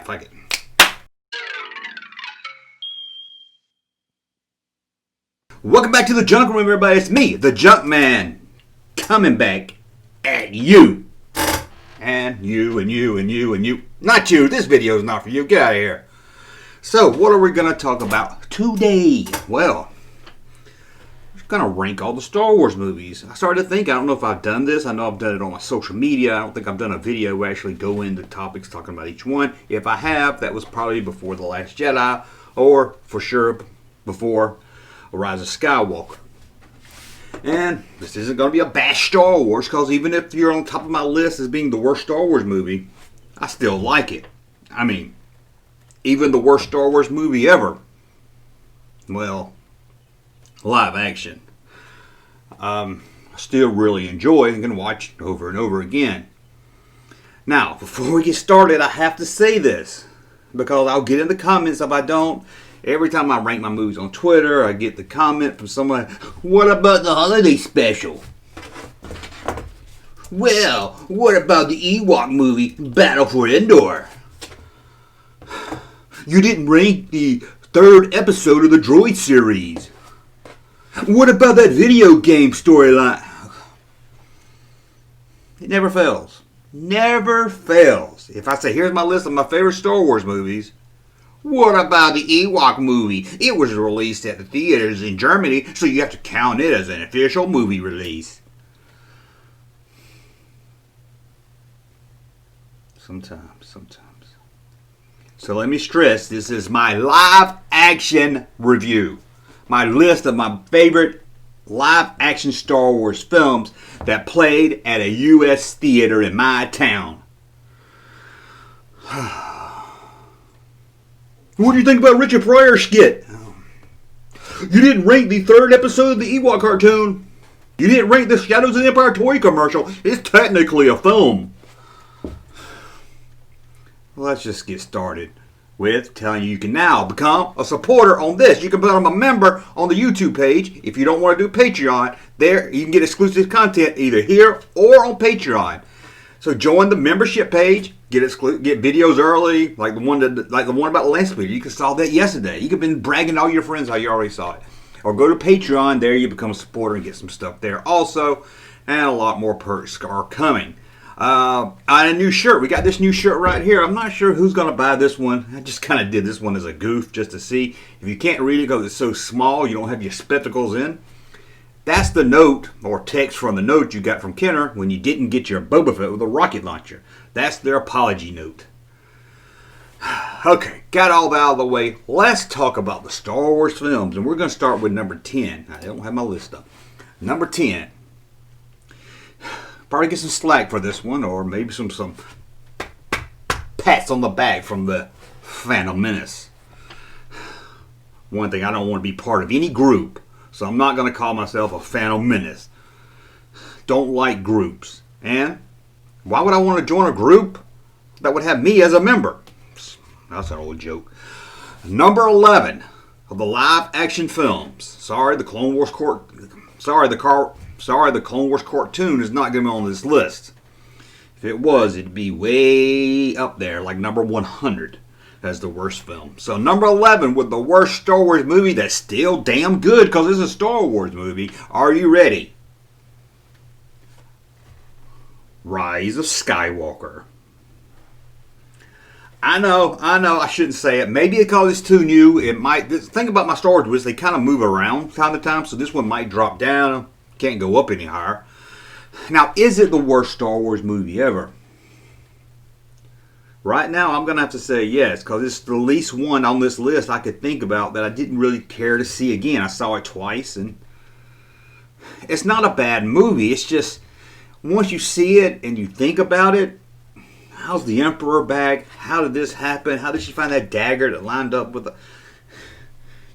fuck it. Welcome back to the Junkman, everybody. It's me, the Junkman, coming back at you. And you, and you, and you, and you. Not you. This video is not for you. Get out of here. So, what are we going to talk about today? Well, I'm going to rank all the Star Wars movies. I started to think, I don't know if I've done this. I know I've done it on my social media. I don't think I've done a video where I actually go into topics talking about each one. If I have, that was probably before The Last Jedi, or for sure before Rise of Skywalker. And this isn't going to be a bash Star Wars, because even if you're on top of my list as being the worst Star Wars movie, I still like it. I mean, even the worst Star Wars movie ever, well, live action, I still really enjoy and can watch over and over again. Now, before we get started, I have to say this, because I'll get in the comments if I don't. Every time I rank my movies on Twitter, I get the comment from someone, what about the holiday special? Well, what about the Ewok movie, Battle for Endor? You didn't rank the third episode of the Droid series. What about that video game storyline? It never fails. Never fails. If I say, here's my list of my favorite Star Wars movies, what about the Ewok movie? It was released at the theaters in Germany, so you have to count it as an official movie release. Sometimes. So let me stress, this is my live action review. My list of my favorite live action Star Wars films that played at a U.S. theater in my town. What do you think about Richard Pryor's skit? You didn't rank the third episode of the Ewok cartoon. You didn't rank the Shadows of the Empire toy commercial. It's technically a film. Let's just get started with telling you can now become a supporter on this. You can become a member on the YouTube page. If you don't want to do Patreon, there you can get exclusive content either here or on Patreon. So join the membership page, get videos early, like the one about last week. You can saw that yesterday. You could have been bragging to all your friends how you already saw it. Or go to Patreon, there you become a supporter and get some stuff there also. And a lot more perks are coming. A new shirt. We got this new shirt right here. I'm not sure who's going to buy this one. I just kind of did this one as a goof just to see. If you can't read it because it's so small, you don't have your spectacles in. That's the note or text from the note you got from Kenner when you didn't get your Boba Fett with a rocket launcher. That's their apology note. Okay, got all that out of the way. Let's talk about the Star Wars films. And we're going to start with number 10. I don't have my list up. Number 10. Probably get some slack for this one, or maybe some pats on the back from the Phantom Menace. One thing, I don't want to be part of any group, so I'm not going to call myself a Phantom Menace. Don't like groups. And why would I want to join a group that would have me as a member? That's an old joke. Number 11 of the live action films. Sorry, the Clone Wars cartoon is not going to be on this list. If it was, it'd be way up there, like number 100 as the worst film. So number 11 with the worst Star Wars movie that's still damn good because it's a Star Wars movie. Are you ready? Rise of Skywalker. I know, I shouldn't say it. Maybe because it's too new, it might. The thing about my Star Wars was they kind of move around time to time, so this one might drop down. Can't go up any higher. Now, is it the worst Star Wars movie ever? Right now, I'm going to have to say yes, because it's the least one on this list I could think about that I didn't really care to see again. I saw it twice, and it's not a bad movie. It's just, once you see it and you think about it, how's the Emperor back? How did this happen? How did she find that dagger that lined up with the...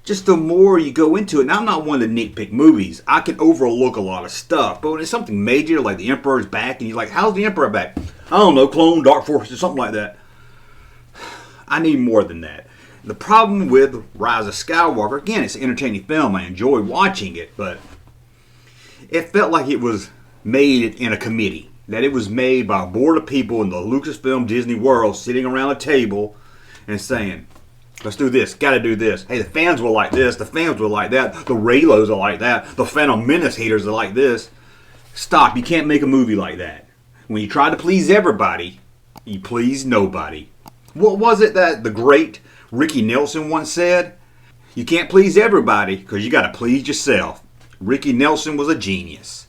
Just the more you go into it, and I'm not one to nitpick movies. I can overlook a lot of stuff. But when it's something major, like the Emperor's back, and you're like, how's the Emperor back? I don't know, clone, dark force, or something like that. I need more than that. The problem with Rise of Skywalker, again, it's an entertaining film. I enjoy watching it, but it felt like it was made in a committee. That it was made by a board of people in the Lucasfilm Disney World sitting around a table and saying, let's do this, gotta do this. Hey, the fans will like this, the fans will like that, the Raylos are like that, the Phantom Menace haters are like this. Stop, you can't make a movie like that. When you try to please everybody, you please nobody. What was it that the great Ricky Nelson once said? You can't please everybody because you gotta please yourself. Ricky Nelson was a genius.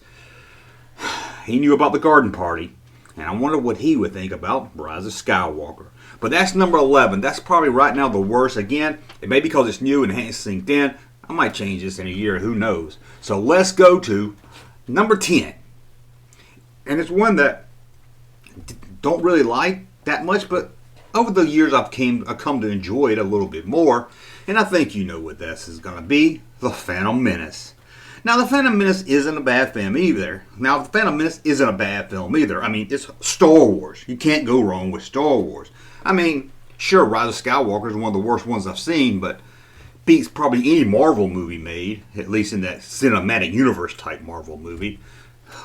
He knew about the garden party, and I wonder what he would think about Rise of Skywalker. But that's number 11. That's probably right now the worst. Again, it may be because it's new and it hasn't synced in. I might change this in a year, who knows. So let's go to number 10. And it's one that I don't really like that much, but over the years I've come to enjoy it a little bit more. And I think you know what this is going to be. The Phantom Menace. Now, The Phantom Menace isn't a bad film either. I mean, it's Star Wars. You can't go wrong with Star Wars. I mean, sure, Rise of Skywalker is one of the worst ones I've seen, but beats probably any Marvel movie made, at least in that cinematic universe type Marvel movie.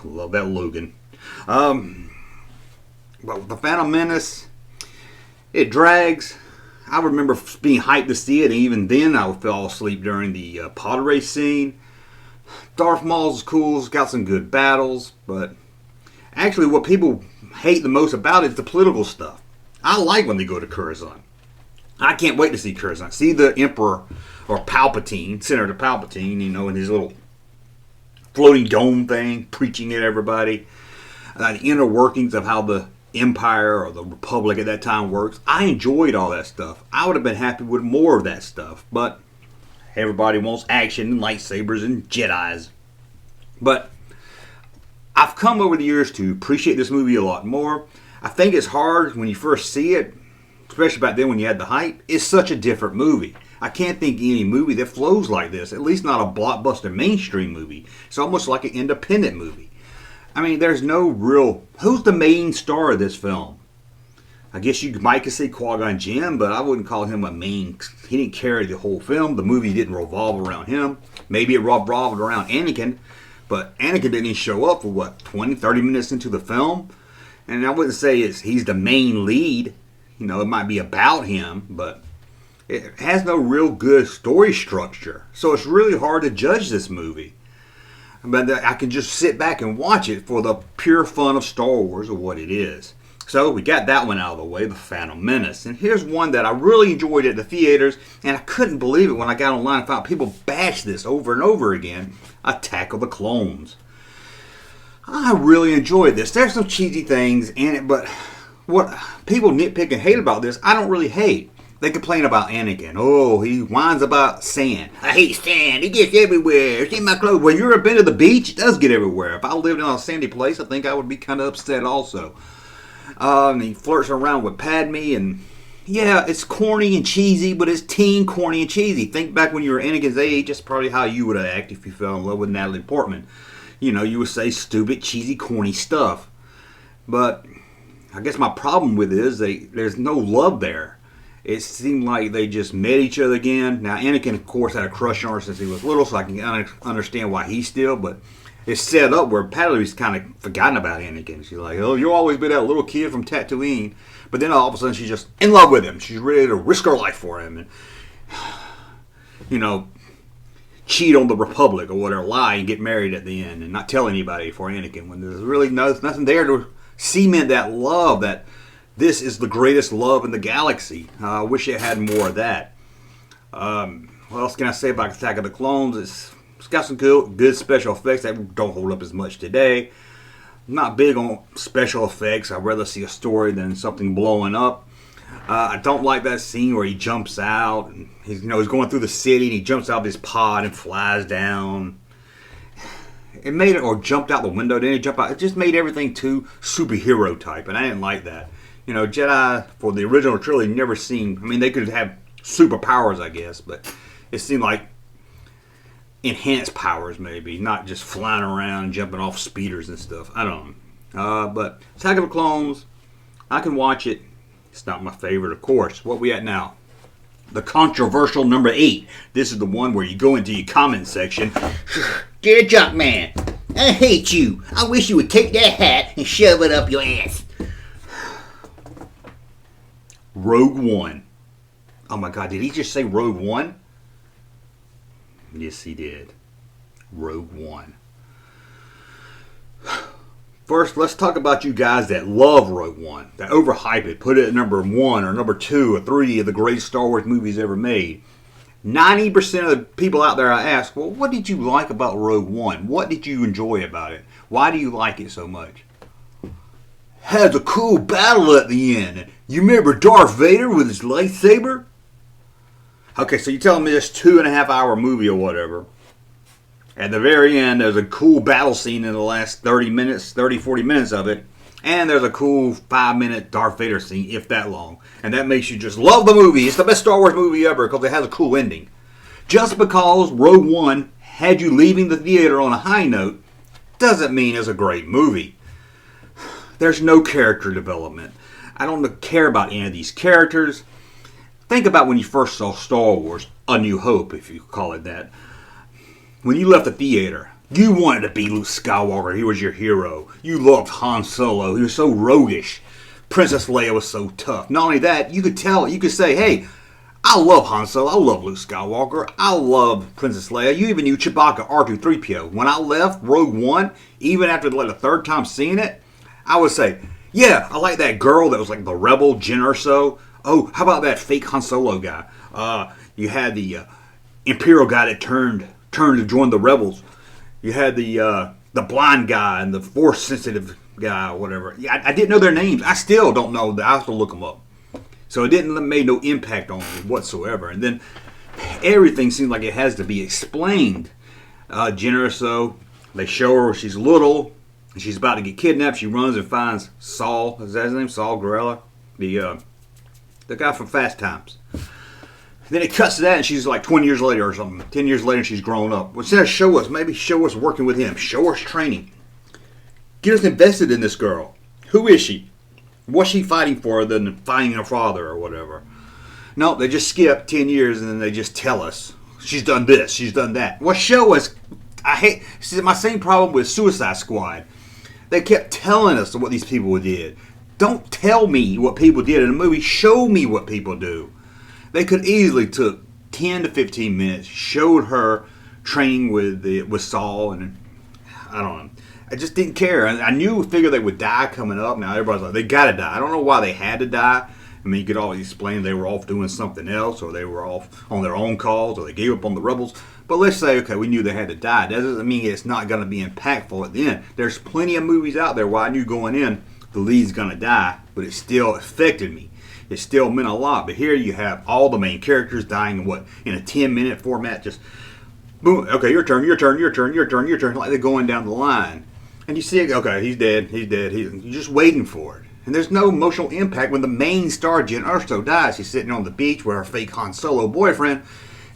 Love that Logan. But The Phantom Menace, it drags. I remember being hyped to see it, and even then I would fall asleep during the pod race scene. Darth Maul's cool, it's got some good battles, but actually what people hate the most about it is the political stuff. I like when they go to Coruscant. I can't wait to see Coruscant. See the Emperor, or Palpatine, Senator Palpatine, you know, in his little floating dome thing, preaching at everybody. The inner workings of how the Empire or the Republic at that time works. I enjoyed all that stuff. I would have been happy with more of that stuff, but everybody wants action and lightsabers and Jedis. But I've come over the years to appreciate this movie a lot more. I think it's hard when you first see it, especially back then when you had the hype. It's such a different movie. I can't think of any movie that flows like this, at least not a blockbuster mainstream movie. It's almost like an independent movie. I mean, there's no real... Who's the main star of this film? I guess you might could say Qui-Gon Jinn, but I wouldn't call him a main... He didn't carry the whole film. The movie didn't revolve around him. Maybe it revolved around Anakin, but Anakin didn't show up for, 20, 30 minutes into the film? And I wouldn't say he's the main lead. You know, it might be about him, but it has no real good story structure. So it's really hard to judge this movie. But I can just sit back and watch it for the pure fun of Star Wars or what it is. So we got that one out of the way, The Phantom Menace. And here's one that I really enjoyed at the theaters, and I couldn't believe it when I got online and found people bash this over and over again. Attack of the Clones. I really enjoyed this. There's some cheesy things in it, but what people nitpick and hate about this, I don't really hate. They complain about Anakin. Oh, he whines about sand. I hate sand. It gets everywhere. It's in my clothes. Well, you ever been to the beach? It does get everywhere. If I lived in a sandy place, I think I would be kind of upset also. And he flirts around with Padme, and yeah, it's corny and cheesy, but it's teen corny and cheesy. Think back when you were Anakin's age, that's probably how you would act if you fell in love with Natalie Portman. You know, you would say stupid, cheesy, corny stuff. But I guess my problem with it is there's no love there. It seemed like they just met each other again. Now, Anakin, of course, had a crush on her since he was little, so I can understand why he's still, but it's set up where Padme's kind of forgotten about Anakin. She's like, oh, you've always been that little kid from Tatooine. But then all of a sudden, she's just in love with him. She's ready to risk her life for him and, you know, cheat on the Republic or whatever, lie and get married at the end and not tell anybody for Anakin when there's really nothing there to cement that love, that this is the greatest love in the galaxy. I wish it had more of that. What else can I say about Attack of the Clones? It's got some good special effects that don't hold up as much today. I'm not big on special effects. I'd rather see a story than something blowing up. I don't like that scene where he jumps out and he's going through the city and he jumps out of his pod and flies down. It made it, or jumped out the window, then he jumped out. It just made everything too superhero type, and I didn't like that. You know, Jedi, for the original trilogy, never seemed... I mean, they could have superpowers, I guess, but it seemed like enhanced powers, maybe. Not just flying around and jumping off speeders and stuff. I don't know. But Attack of the Clones, I can watch it. It's not my favorite, of course. What we at now? The controversial number 8. This is the one where you go into your comment section. Dear Junkman, I hate you. I wish you would take that hat and shove it up your ass. Rogue One. Oh my God, did he just say Rogue One? Yes, he did. Rogue One. First, let's talk about you guys that love Rogue One, that overhype it, put it at number 1 or number 2 or 3 of the greatest Star Wars movies ever made. 90% of the people out there I ask, well, what did you like about Rogue One? What did you enjoy about it? Why do you like it so much? Has a cool battle at the end. You remember Darth Vader with his lightsaber? Okay, so you're telling me this 2.5-hour movie or whatever. At the very end, there's a cool battle scene in the last 40 minutes of it. And there's a cool 5-minute Darth Vader scene, if that long. And that makes you just love the movie. It's the best Star Wars movie ever because it has a cool ending. Just because Rogue One had you leaving the theater on a high note doesn't mean it's a great movie. There's no character development. I don't care about any of these characters. Think about when you first saw Star Wars, A New Hope, if you call it that. When you left the theater, you wanted to be Luke Skywalker. He was your hero. You loved Han Solo. He was so roguish. Princess Leia was so tough. Not only that, you could say, hey, I love Han Solo. I love Luke Skywalker. I love Princess Leia. You even knew Chewbacca, R2-3PO. When I left Rogue One, even after the third time seeing it, I would say, yeah, I like that girl that was like the rebel, Jyn Erso. Oh, how about that fake Han Solo guy? You had the Imperial guy that turned to join the rebels. You had the blind guy and the force sensitive guy or whatever. Yeah, I didn't know their names. I still don't know. I have to look them up. So it made no impact on me whatsoever. And then everything seems like it has to be explained. Jyn Erso, they show her she's little and she's about to get kidnapped. She runs and finds Saul. Is that his name? Saul Guerrero, the guy from Fast Times. Then it cuts to that, and she's like 20 years later or something. 10 years later, she's grown up. Well, instead of show us working with him. Show us training. Get us invested in this girl. Who is she? What's she fighting for other than finding her father or whatever? No, they just skip 10 years, and then they just tell us. She's done this. She's done that. Well, show us. This is my same problem with Suicide Squad. They kept telling us what these people did. Don't tell me what people did in a movie. Show me what people do. They could easily took 10 to 15 minutes, showed her training with Saul, and I don't know. I just didn't care. I figured they would die coming up. Now everybody's like, they gotta die. I don't know why they had to die. I mean, you could always explain they were off doing something else, or they were off on their own calls, or they gave up on the rebels. But let's say, okay, we knew they had to die. That doesn't mean it's not going to be impactful at the end. There's plenty of movies out there where I knew going in the lead's going to die, but it still affected me. It still meant a lot. But here you have all the main characters dying in a 10-minute format. Just boom. Okay, your turn. Like they're going down the line, and you see, okay, he's dead. You're just waiting for it, and there's no emotional impact when the main star Jyn Erso dies. She's sitting on the beach with her fake Han Solo boyfriend,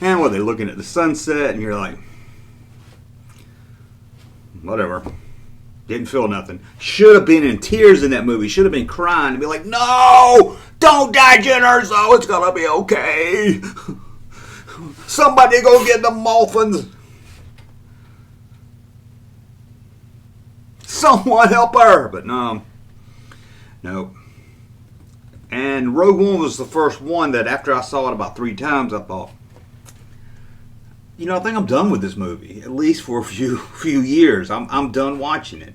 and they're looking at the sunset, and you're like, whatever. Didn't feel nothing. Should have been in tears in that movie. Should have been crying and be like, no, don't die, Jyn Erso. It's gonna be okay. Somebody go get the Molfins. Someone help her. But no. And Rogue One was the first one that after I saw it about 3 times, I thought, I think I'm done with this movie. At least for a few years. I'm done watching it.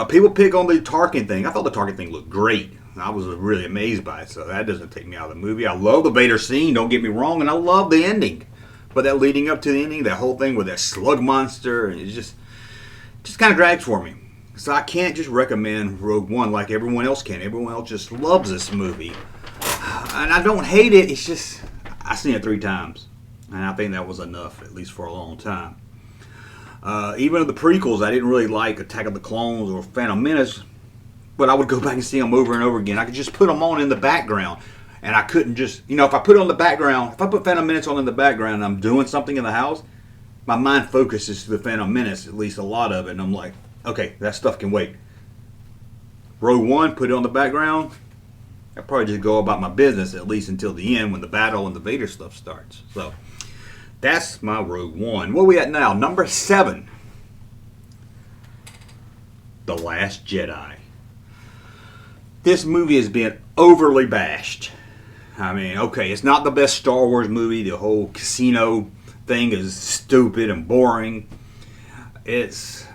People pick on the Tarkin thing. I thought the Tarkin thing looked great. I was really amazed by it, so that doesn't take me out of the movie. I love the Vader scene, don't get me wrong, and I love the ending. But that leading up to the ending, that whole thing with that slug monster, it just kind of drags for me. So I can't just recommend Rogue One like everyone else can. Everyone else just loves this movie. And I don't hate it, it's just, I've seen it 3 times. And I think that was enough, at least for a long time. Even the prequels, I didn't really like Attack of the Clones or Phantom Menace, but I would go back and see them over and over again. I could just put them on in the background, and I couldn't just, if I put it on the background, if I put Phantom Menace on in the background and I'm doing something in the house, my mind focuses to the Phantom Menace, at least a lot of it, and I'm like, okay, that stuff can wait. Rogue One, put it on the background, I'd probably just go about my business, at least until the end when the battle and the Vader stuff starts. So that's my Rogue One. What are we at now? Number 7. The Last Jedi. This movie has been overly bashed. I mean, okay, it's not the best Star Wars movie. The whole casino thing is stupid and boring. It's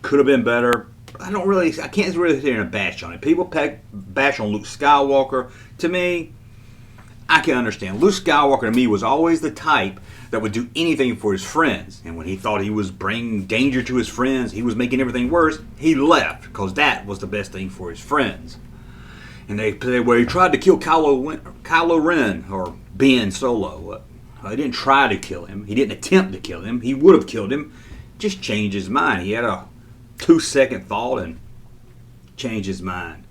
could have been better. I can't really sit here and bash on it. People bash on Luke Skywalker. To me, I can understand. Luke Skywalker to me was always the type that would do anything for his friends. And when he thought he was bringing danger to his friends, he was making everything worse, he left. Because that was the best thing for his friends. And he tried to kill Kylo Ren, or Ben Solo. He didn't try to kill him. He didn't attempt to kill him. He would have killed him. Just changed his mind. He had a 2-second thought and changed his mind.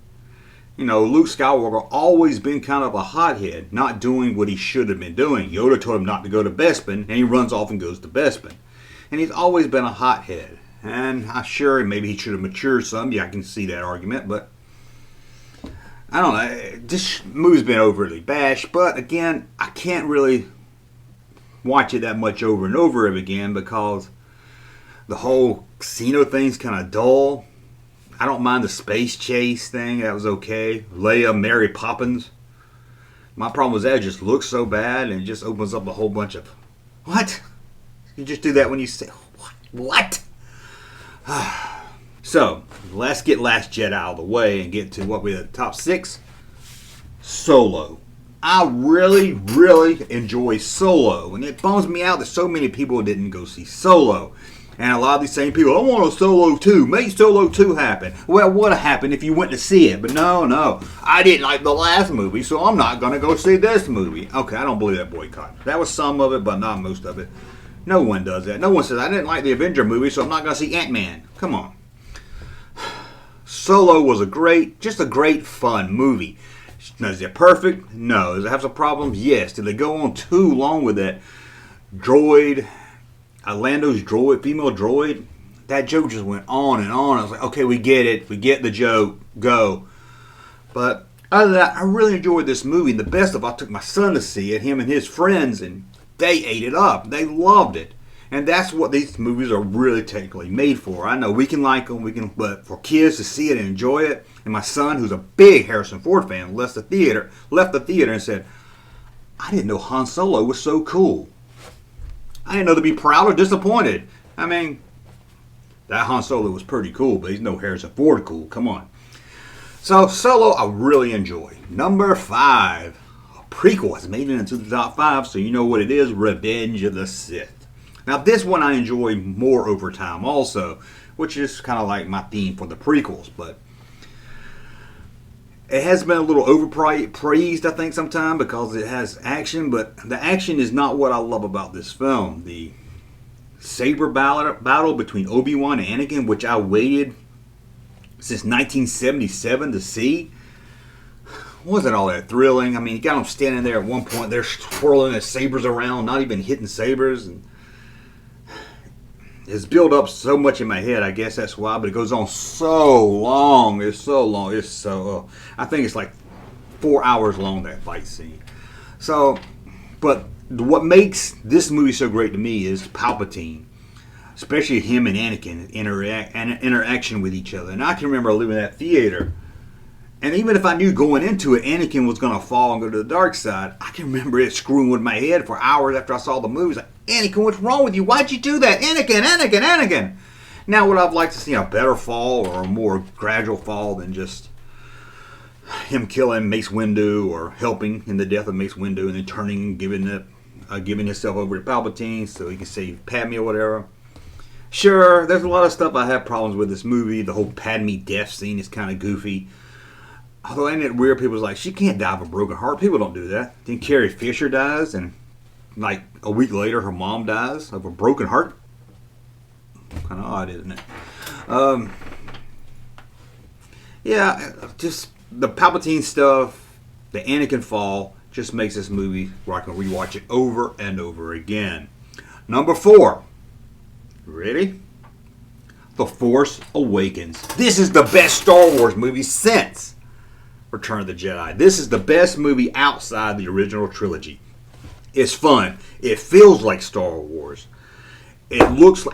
You know, Luke Skywalker always been kind of a hothead, not doing what he should have been doing. Yoda told him not to go to Bespin, and he runs off and goes to Bespin. And he's always been a hothead. And I'm sure maybe he should have matured some. Yeah, I can see that argument, but I don't know. This movie's been overly bashed, but again, I can't really watch it that much over and over again because the whole casino thing's kind of dull. I don't mind the space chase thing. That was okay. Leia, Mary Poppins. My problem was that it just looks so bad and it just opens up a whole bunch of... What? You just do that when you say... What? So, let's get Last Jedi out of the way and get to what we had top 6. Solo. I really, really enjoy Solo. And it bums me out that so many people didn't go see Solo. And a lot of these same people, I want a Solo 2. Make Solo 2 happen. Well, what would have happened if you went to see it? But no. I didn't like the last movie, so I'm not going to go see this movie. Okay, I don't believe that boycott. That was some of it, but not most of it. No one does that. No one says, I didn't like the Avenger movie, so I'm not going to see Ant-Man. Come on. Solo was just a great fun movie. Now, is it perfect? No. Does it have some problems? Yes. Did they go on too long with that droid... Lando's droid, female droid, that joke just went on and on. I was like, okay, we get it. We get the joke. Go. But other than that, I really enjoyed this movie. And the best of all, I took my son to see it, him and his friends, and they ate it up. They loved it. And that's what these movies are really technically made for. I know we can like them, but for kids to see it and enjoy it, and my son, who's a big Harrison Ford fan, left the theater and said, I didn't know Han Solo was so cool. I didn't know to be proud or disappointed. I mean, that Han Solo was pretty cool, but he's no Harrison Ford cool. Come on. So, Solo, I really enjoy. Number 5. A prequel has made it into the top 5, so you know what it is. Revenge of the Sith. Now, this one I enjoy more over time also, which is kind of like my theme for the prequels, but it has been a little overpraised, I think, sometimes because it has action, but the action is not what I love about this film. The saber battle between Obi-Wan and Anakin, which I waited since 1977 to see, wasn't all that thrilling. I mean, you got them standing there at one point, they're twirling their sabers around, not even hitting sabers, and it's built up so much in my head, I guess that's why, but it goes on so long. It's so long. I think it's like 4 hours long, that fight scene. So, but what makes this movie so great to me is Palpatine, especially him and Anakin interaction with each other. And I can remember leaving that theater, and even if I knew going into it Anakin was going to fall and go to the dark side, I can remember it screwing with my head for hours after I saw the movie. Like, Anakin, what's wrong with you? Why'd you do that? Anakin. Now, would I have liked to see a better fall or a more gradual fall than just him killing Mace Windu or helping in the death of Mace Windu and then turning, giving himself over to Palpatine so he can save Padme or whatever? Sure, there's a lot of stuff I have problems with this movie. The whole Padme death scene is kind of goofy. Although, ain't it weird? People's like, she can't die of a broken heart. People don't do that. Then Carrie Fisher dies, and like a week later, her mom dies of a broken heart. Kind of odd, isn't it? Yeah, just the Palpatine stuff, the Anakin fall, just makes this movie where I can rewatch it over and over again. Number 4. Ready? The Force Awakens. This is the best Star Wars movie since Return of the Jedi. This is the best movie outside the original trilogy. It's fun. It feels like Star Wars. It looks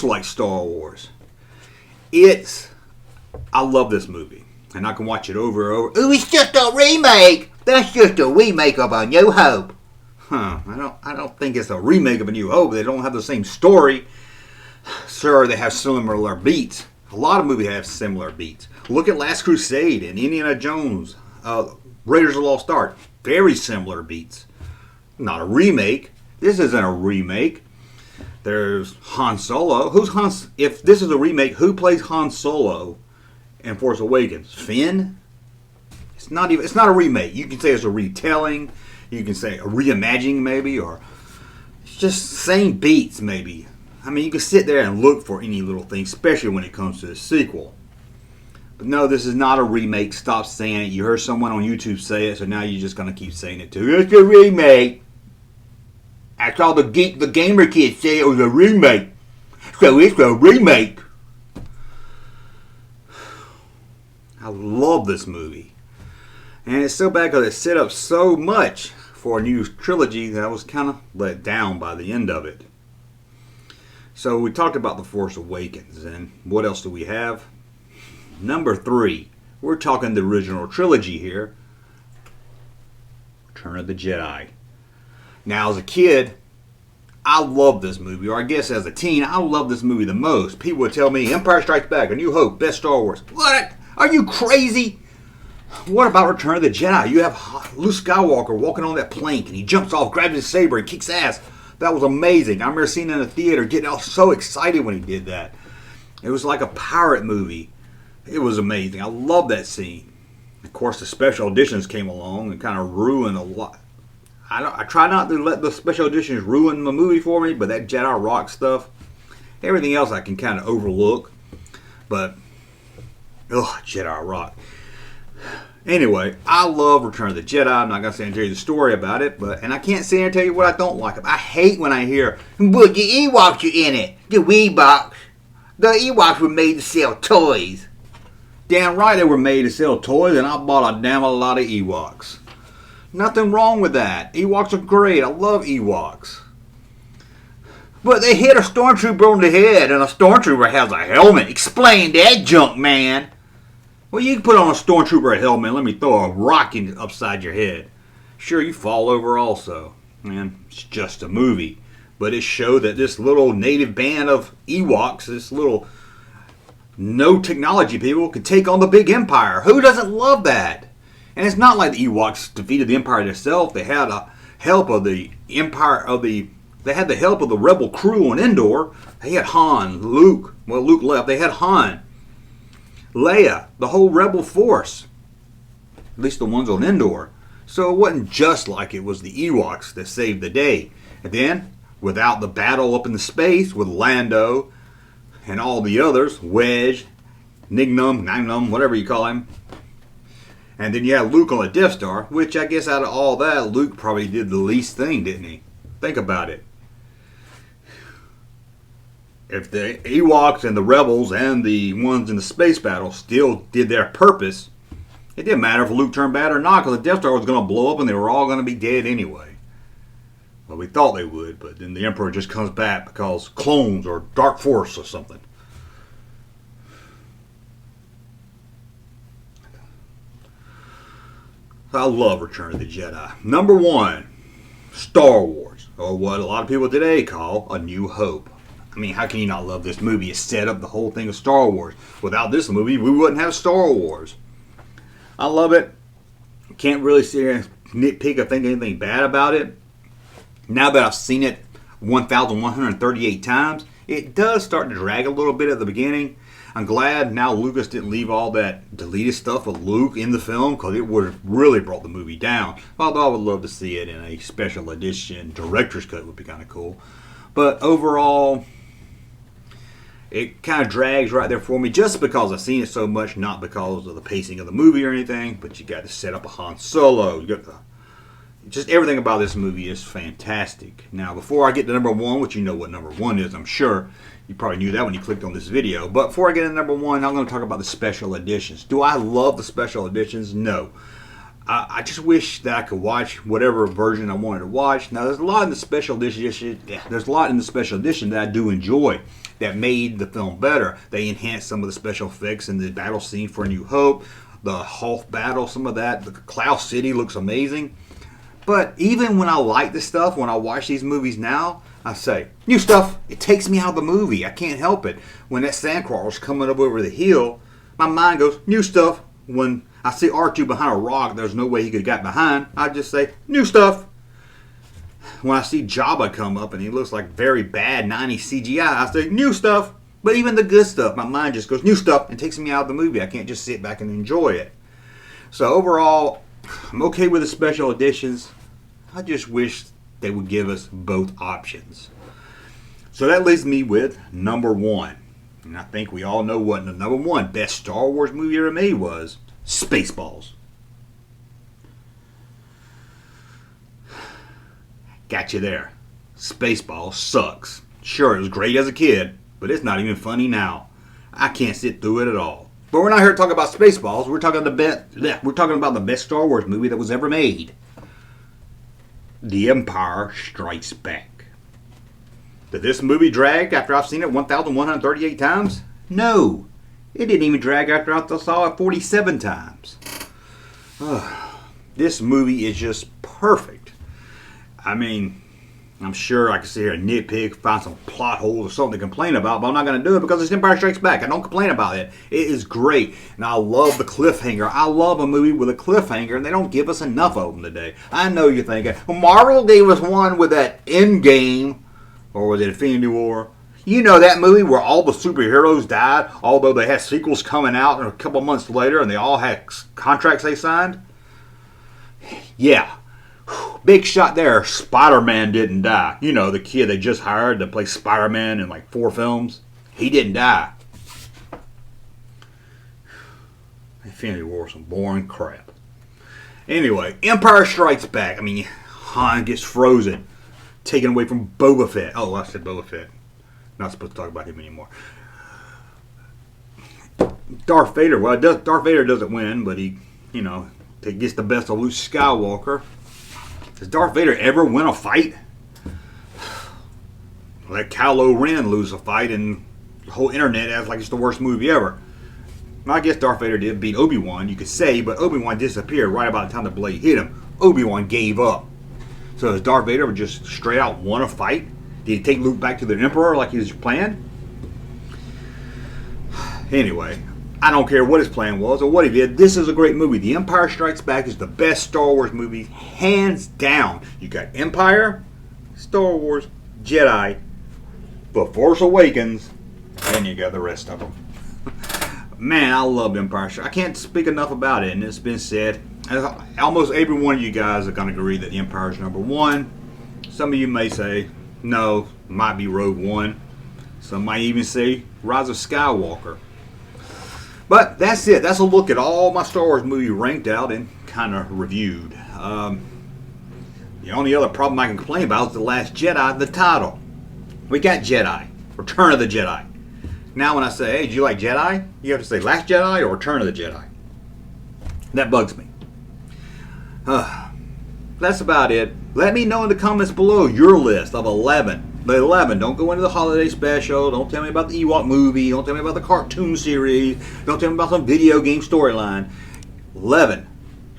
like Star Wars. I love this movie. And I can watch it over and over. Oh, it's just a remake. That's just a remake of A New Hope. Huh, I don't think it's a remake of A New Hope. They don't have the same story. Sure, they have similar beats. A lot of movies have similar beats. Look at Last Crusade and Indiana Jones, Raiders of the Lost Ark. Very similar beats. Not a remake. This isn't a remake. There's Han Solo. If this is a remake, who plays Han Solo in Force Awakens? Finn? It's not a remake. You can say it's a retelling. You can say a reimagining maybe, or it's just same beats maybe. I mean, you can sit there and look for any little thing, especially when it comes to the sequel. But no, this is not a remake. Stop saying it. You heard someone on YouTube say it, so now you're just going to keep saying it too. It's a remake. I saw the gamer kids say it was a remake. So it's a remake. I love this movie. And it's so bad because it set up so much for a new trilogy that I was kind of let down by the end of it. So we talked about The Force Awakens, and what else do we have? Number 3. We're talking the original trilogy here. Return of the Jedi. Now, as a kid, I loved this movie, or I guess as a teen, I loved this movie the most. People would tell me, Empire Strikes Back, A New Hope, best Star Wars. What? Are you crazy? What about Return of the Jedi? You have Luke Skywalker walking on that plank, and he jumps off, grabs his saber, and kicks ass. That was amazing. I remember seeing it in the theater, getting all so excited when he did that. It was like a pirate movie. It was amazing. I love that scene. Of course, the special editions came along and kind of ruined a lot. I try not to let the special editions ruin the movie for me, but that Jedi Rock stuff, everything else I can kind of overlook. But, Jedi Rock. Anyway, I love Return of the Jedi. I'm not going to sit and tell you the story about it, and I can't sit here and tell you what I don't like. I hate when I hear, but the Ewoks are in it. The Weeboks. The Ewoks were made to sell toys. Damn right they were made to sell toys, and I bought a damn lot of Ewoks. Nothing wrong with that. Ewoks are great. I love Ewoks. But they hit a stormtrooper on the head, and a stormtrooper has a helmet. Explain that, Junkman. Well, you can put on a stormtrooper helmet and let me throw a rock upside your head. Sure, you fall over also. Man, it's just a movie. But it showed that this little native band of Ewoks, this little no technology people, could take on the big empire. Who doesn't love that? And it's not like the Ewoks defeated the empire themselves. They had the help of the They had the help of the rebel crew on Endor. They had Han, Luke. Well, Luke left. They had Han, Leia, the whole rebel force. At least the ones on Endor. So it wasn't just like it was the Ewoks that saved the day. And then, without the battle up in the space with Lando and all the others, Wedge, Nignum, whatever you call him. And then you had Luke on the Death Star, which I guess out of all that, Luke probably did the least thing, didn't he? Think about it. If the Ewoks and the rebels and the ones in the space battle still did their purpose, it didn't matter if Luke turned bad or not, because the Death Star was going to blow up and they were all going to be dead anyway. Well, we thought they would, but then the Emperor just comes back because clones or Dark Force or something. I love Return of the Jedi. Number 1, Star Wars, or what a lot of people today call A New Hope. I mean, how can you not love this movie? It set up the whole thing of Star Wars. Without this movie, we wouldn't have Star Wars. I love it. Can't really sit here and nitpick or think anything bad about it. Now that I've seen it 1,138 times, it does start to drag a little bit at the beginning. I'm glad now Lucas didn't leave all that deleted stuff of Luke in the film, because it would have really brought the movie down. Although I would love to see it in a special edition. Director's cut would be kind of cool. But overall, it kind of drags right there for me, just because I've seen it so much, not because of the pacing of the movie or anything. But you got to set up a Han Solo. You got just everything about this movie is fantastic. Now, before I get to number 1, which you know what number 1 is, I'm sure. You probably knew that when you clicked on this video. But before I get to number 1, I'm going to talk about the special editions. Do I love the special editions? No. I just wish that I could watch whatever version I wanted to watch. Now, there's a lot in the special edition. There's a lot in the special edition that I do enjoy that made the film better. They enhanced some of the special effects in the battle scene for A New Hope. The Hoth battle, some of that. The Cloud City looks amazing. But even when I like this stuff, when I watch these movies now, I say, new stuff. It takes me out of the movie. I can't help it. When that sandcrawler's coming up over the hill, my mind goes, new stuff. When I see R2 behind a rock, there's no way he could have got behind. I just say, new stuff. When I see Jabba come up and he looks like very bad 90s CGI, I say, new stuff. But even the good stuff, my mind just goes, new stuff, and takes me out of the movie. I can't just sit back and enjoy it. So overall, I'm okay with the special editions. I just wish they would give us both options. So that leaves me with number one. And I think we all know what the number one best Star Wars movie ever made was. Spaceballs. Got you there. Spaceballs sucks. Sure, it was great as a kid, but it's not even funny now. I can't sit through it at all. But we're not here to talk about Spaceballs. We're talking about the best Star Wars movie that was ever made. The Empire Strikes Back. Did this movie drag after I've seen it 1,138 times? No. It didn't even drag after I saw it 47 times. This movie is just perfect. I mean, I'm sure I could sit here and nitpick, find some plot holes or something to complain about, but I'm not going to do it because it's Empire Strikes Back. I don't complain about it. It is great. And I love the cliffhanger. I love a movie with a cliffhanger, and they don't give us enough of them today. I know you're thinking, well, Marvel gave us one with that Endgame, or was it Infinity War? You know that movie where all the superheroes died, although they had sequels coming out a couple months later, and they all had contracts they signed? Yeah. Big shot there. Spider-Man didn't die. You know, the kid they just hired to play Spider-Man in like 4 films. He didn't die. Infinity War was some boring crap. Anyway, Empire Strikes Back. I mean, Han gets frozen. Taken away from Boba Fett. Oh, I said Boba Fett. Not supposed to talk about him anymore. Darth Vader. Well, Darth Vader doesn't win, but he, gets the best of Luke Skywalker. Does Darth Vader ever win a fight? Let Kylo Ren lose a fight and the whole internet acts like it's the worst movie ever. I guess Darth Vader did beat Obi-Wan, you could say, but Obi-Wan disappeared right about the time the blade hit him. Obi-Wan gave up. So does Darth Vader just straight out won a fight? Did he take Luke back to the Emperor like he was planned? Anyway, I don't care what his plan was or what he did. This is a great movie. The Empire Strikes Back is the best Star Wars movie, hands down. You got Empire, Star Wars, Jedi, The Force Awakens, and you got the rest of them. Man, I love Empire Strikes. I can't speak enough about it, and it's been said. Almost every one of you guys are going to agree that the Empire is number one. Some of you may say, no, might be Rogue One. Some might even say Rise of Skywalker. But that's it. That's a look at all my Star Wars movies ranked out and kind of reviewed. The only other problem I can complain about is The Last Jedi, the title. We got Jedi, Return of the Jedi. Now when I say, hey, do you like Jedi? You have to say Last Jedi or Return of the Jedi. That bugs me. That's about it. Let me know in the comments below your list of 11. The 11. Don't go into the holiday special. Don't tell me about the Ewok movie. Don't tell me about the cartoon series. Don't tell me about some video game storyline. 11.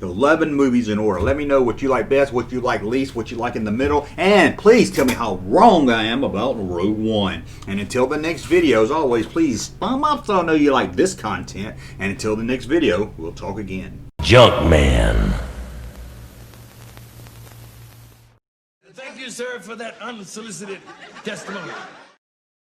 11 movies in order. Let me know what you like best, what you like least, what you like in the middle. And please tell me how wrong I am about Rogue One. And until the next video, as always, please thumb up so I know you like this content. And until the next video, we'll talk again. Junkman. Thank you, sir, for that unsolicited testimony.